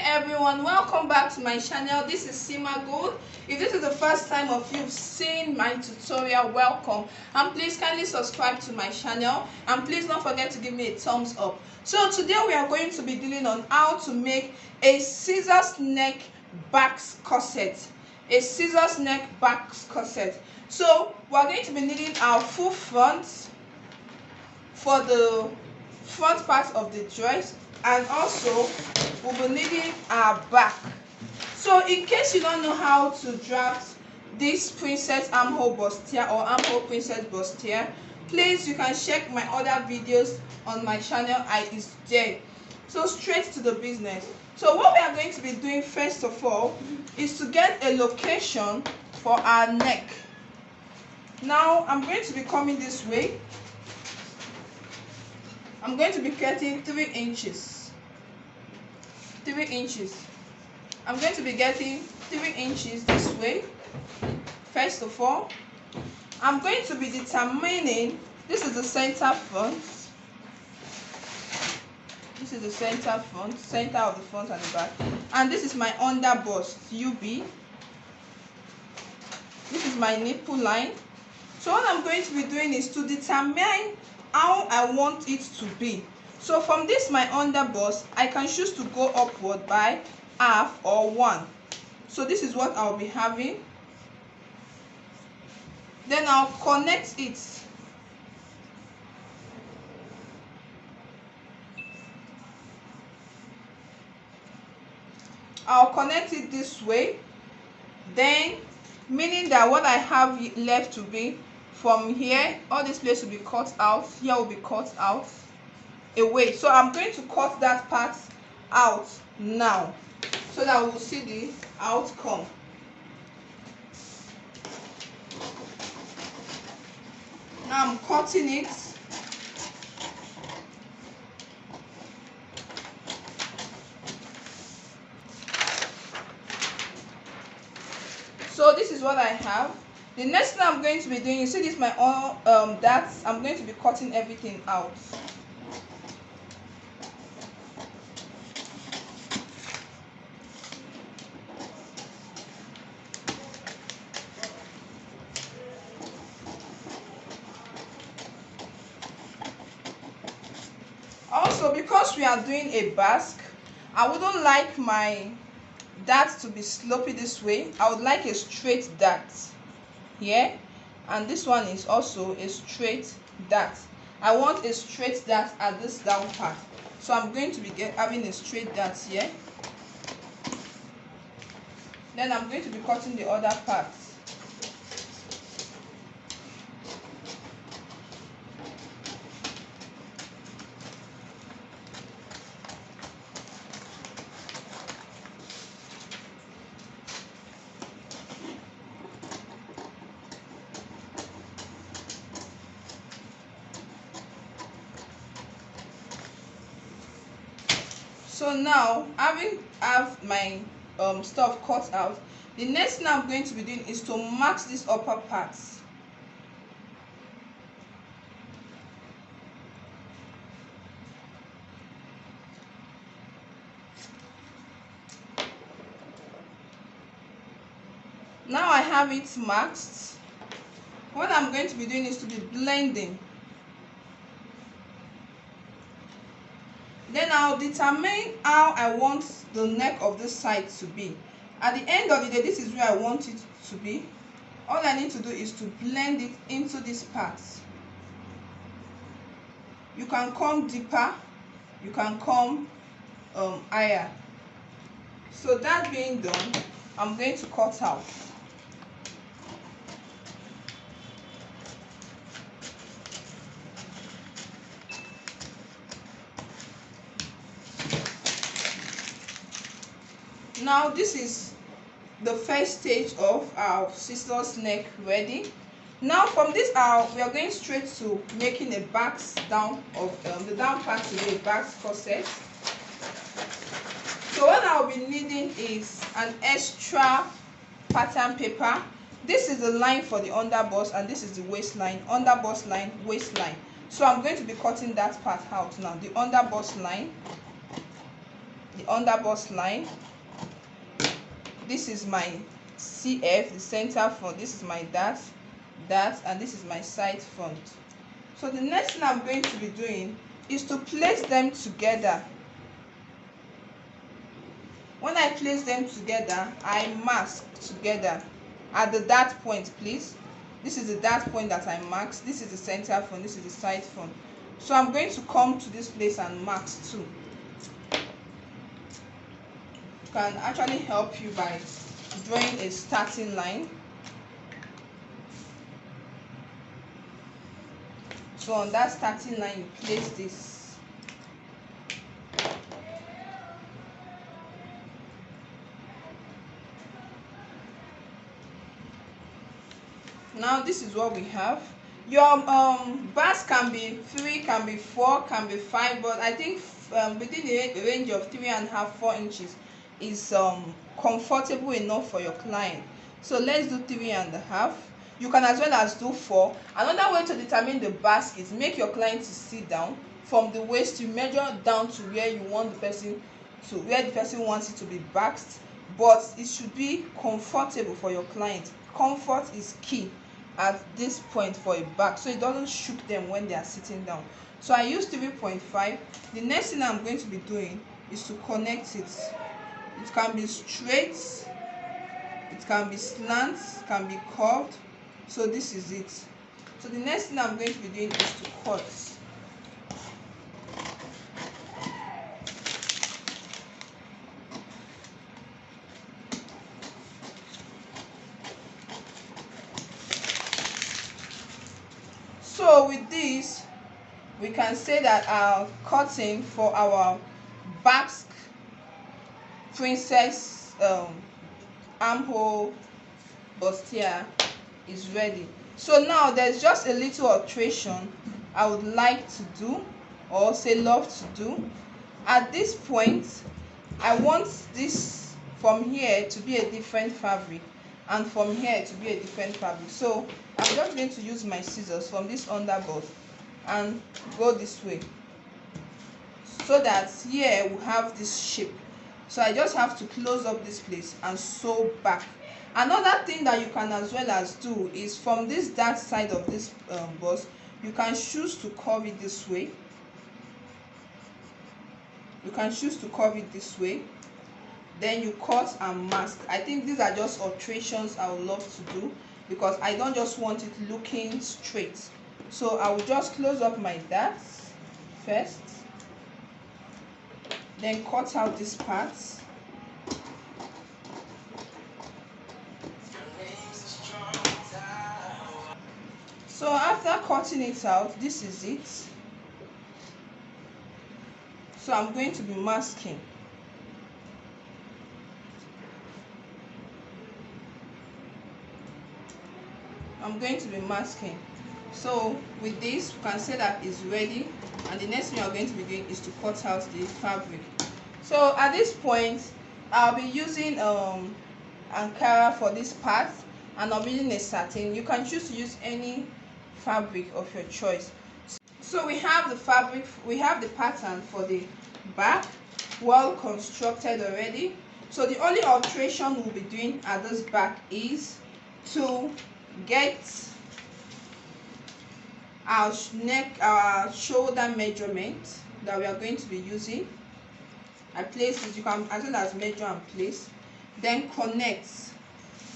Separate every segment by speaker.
Speaker 1: everyone, welcome back to my channel. This is Sima Gold. If this is the first time of you've seen my tutorial, welcome, and please kindly subscribe to my channel, and please don't forget to give me a thumbs up. So today we are going to be dealing on how to make a scissors neck Basque corset. A scissors neck Basque corset. So we are going to be needing our full front for the front part of the dress, and also we'll be needing our back. So in case you don't know how to draft this princess armhole bustier or armhole princess bustier, please you can check my other videos on my channel. Is there. So straight to the business. So what we are going to be doing first of all is to get a location for our neck. Now I'm going to be coming this way. I'm going to be getting 3 inches. 3 inches. I'm going to be getting 3 inches this way. First of all, I'm going to be determining, this is the center front. This is the center front, center of the front and the back. And this is my under bust, UB. This is my nipple line. So what I'm going to be doing is to determine how I want it to be. So from this my under bust, I can choose to go upward by half or 1. So this is what I'll be having. Then I'll connect it. I'll connect it this way. Then, meaning that what I have left to be from here, all this place will be cut out, here will be cut out away. So I'm going to cut that part out now so that we'll see the outcome. Now I'm cutting it. So this is what I have. The next thing I'm going to be doing, you see this my darts, I'm going to be cutting everything out. Also, because we are doing a basque, I wouldn't like my dart to be slopey this way. I would like a straight dart here, and this one is also a straight dart. I want a straight dart at this down part, so I'm going to be having a straight dart here. Then I'm going to be cutting the other part. So now, having my stuff cut out, the next thing I'm going to be doing is to mark this upper part. Now I have it marked. What I'm going to be doing is to be blending. Then I'll determine how I want the neck of this side to be. At the end of the day, this is where I want it to be. All I need to do is to blend it into this part. You can come deeper, you can come higher. So that being done, I'm going to cut out. Now this is the first stage of our scissors neck ready. Now from this we are going straight to making a back down of the down part to be a back corset. So what I'll be needing is an extra pattern paper. This is the line for the under bust, and this is the waistline, under bust line, waistline. So I'm going to be cutting that part out now, the under bust line. the under bust line. This is my CF, the center front. This is my dart, and this is my side front. So the next thing I'm going to be doing is to place them together. When I place them together, I mask together at the dart point, please. This is the dart point that I marked. This is the center front, this is the side front. So I'm going to come to this place and mark too. Can actually help you by drawing a starting line. So on that starting line, you place this. Now this is what we have. Your Basque can be 3, can be 4, can be 5, but I think within the range of 3.5, 4 inches is comfortable enough for your client. So let's do 3.5. You can as well as do 4. Another way to determine the Basque is make your client to sit down. From the waist, you measure down to where you want the person to, where the person wants it to be basqued, but it should be comfortable for your client. Comfort is key at this point for a back, so it doesn't shook them when they are sitting down. So I use 3.5. The next thing I'm going to be doing is to connect it. It can be straight, it can be slant, it can be curved. So this is it. So the next thing I'm going to be doing is to cut. So with this, we can say that our cutting for our Basque princess armhole bustier is ready. So now there's just a little alteration I would like to do, or say love to do. At this point, I want this from here to be a different fabric, and from here to be a different fabric. So I'm just going to use my scissors from this underbust and go this way, so that here we have this shape. So I just have to close up this place and sew back. Another thing that you can as well as do is from this dark side of this bust, you can choose to curve it this way. You can choose to curve it this way. Then you cut and mask. I think these are just alterations I would love to do, because I don't just want it looking straight. So I will just close up my darts first, then cut out this part. So after cutting it out, this is it. So I'm going to be masking. I'm going to be masking. So with this, you can say that it's ready, and the next thing you're going to be doing is to cut out the fabric. So at this point, I'll be using Ankara for this part, and I'm using a satin. You can choose to use any fabric of your choice. So we have the fabric, we have the pattern for the back well constructed already. So the only alteration we'll be doing at this back is to get our neck, our shoulder measurement that we are going to be using. I place it, you can as well as measure and place, then connect.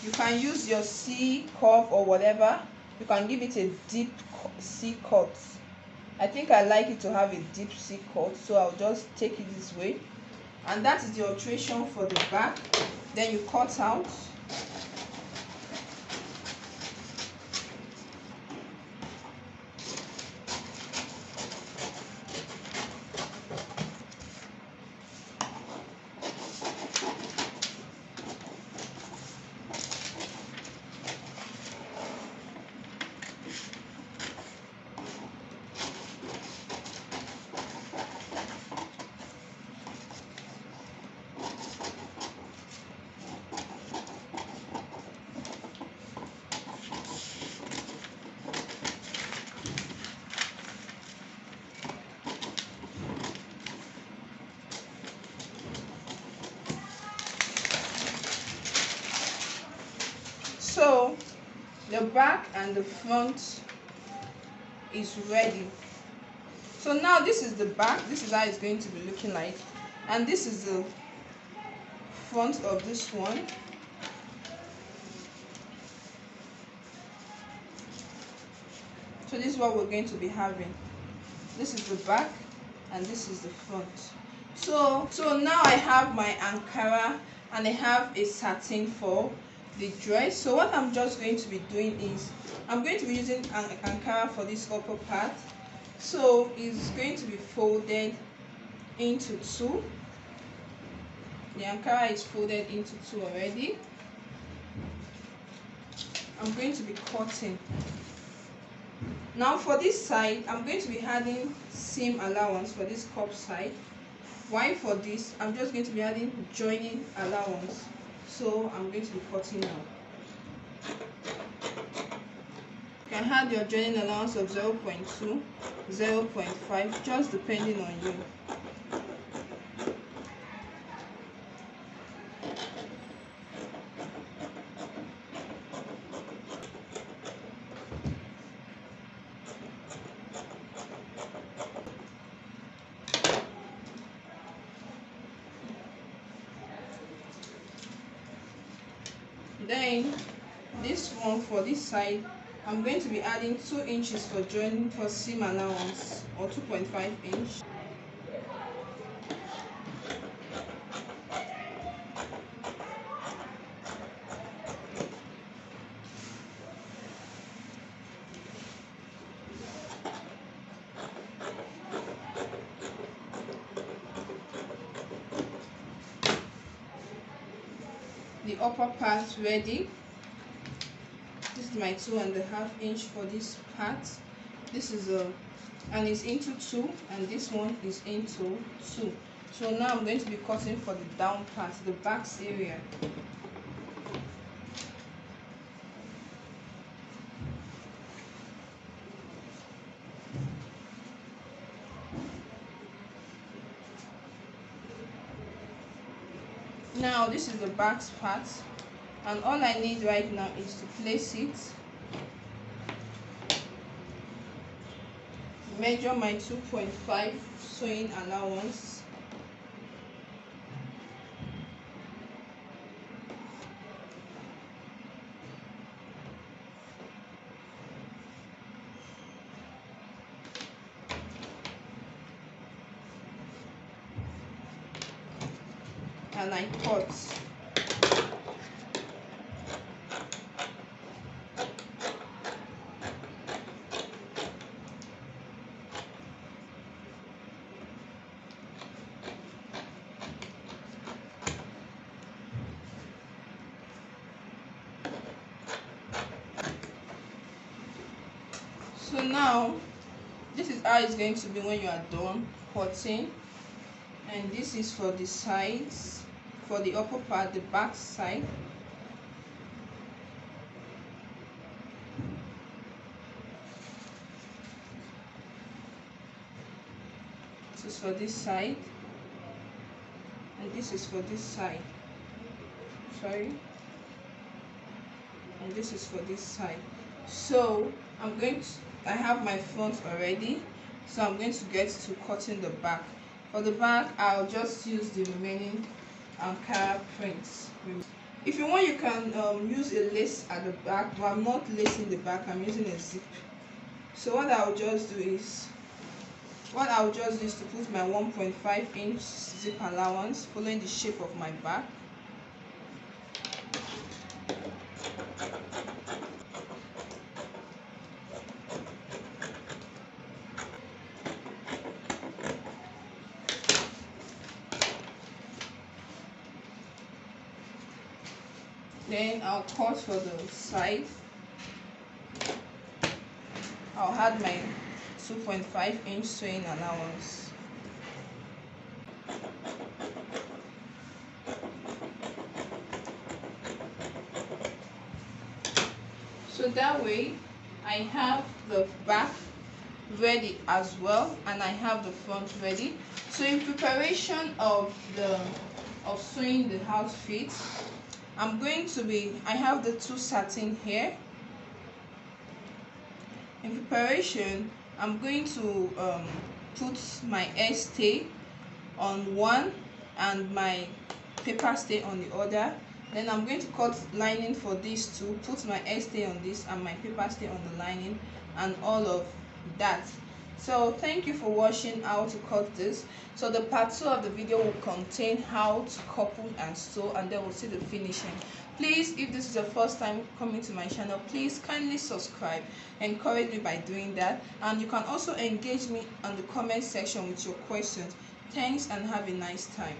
Speaker 1: You can use your C curve or whatever. You can give it a deep C cut. I think I like it to have a deep C cut, so I'll just take it this way, and that is the alteration for the back. Then you cut out. the back and the front is ready. So now this is the back, this is how it's going to be looking like, and this is the front of this one. So this is what we're going to be having. This is the back and this is the front. So now I have my Ankara and I have a satin for the dress. So what I'm just going to be doing is I'm going to be using an Ankara for this upper part. So it's going to be folded into two. The Ankara is folded into two already. I'm going to be cutting. Now for this side, I'm going to be adding seam allowance for this cup side. While for this, I'm just going to be adding joining allowance. So I'm going to be cutting now. You can add your joining allowance of 0.2, 0.5, just depending on you. Then this one for this side, I'm going to be adding 2 inches for joining for seam allowance, or 2.5 inch. The upper part ready. This is my 2.5 inch for this part. This is and it's into 2, and this one is into 2. So now I'm going to be cutting for the down part, the back area. Now this is the back part, and all I need right now is to place it, measure my 2.5 sewing allowance, and I cut. So now this is how it's going to be when you are done cutting, and this is for the sides, for the upper part, the back side. This is for this side, and this is for this side. Sorry. And this is for this side. So I have my front already, so I'm going to get to cutting the back. For the back, I'll just use the remaining Ankara prints. If you want, you can use a lace at the back, but I'm not lacing the back, I'm using a zip. So what I'll just do is to put my 1.5 inch zip allowance following the shape of my back. Then I'll cut for the side. I'll add my 2.5 inch sewing allowance. So that way I have the back ready as well, and I have the front ready. So in preparation of sewing the outfit, I have the 2 satin here. In preparation, I'm going to put my hair stay on one and my paper stay on the other. Then I'm going to cut lining for these two, put my hair stay on this and my paper stay on the lining, and all of that. So thank you for watching how to cut this. So the part 2 of the video will contain how to couple and sew, and then we'll see the finishing. Please, if this is the first time coming to my channel, please kindly subscribe. Encourage me by doing that, and you can also engage me on the comment section with your questions. Thanks and have a nice time.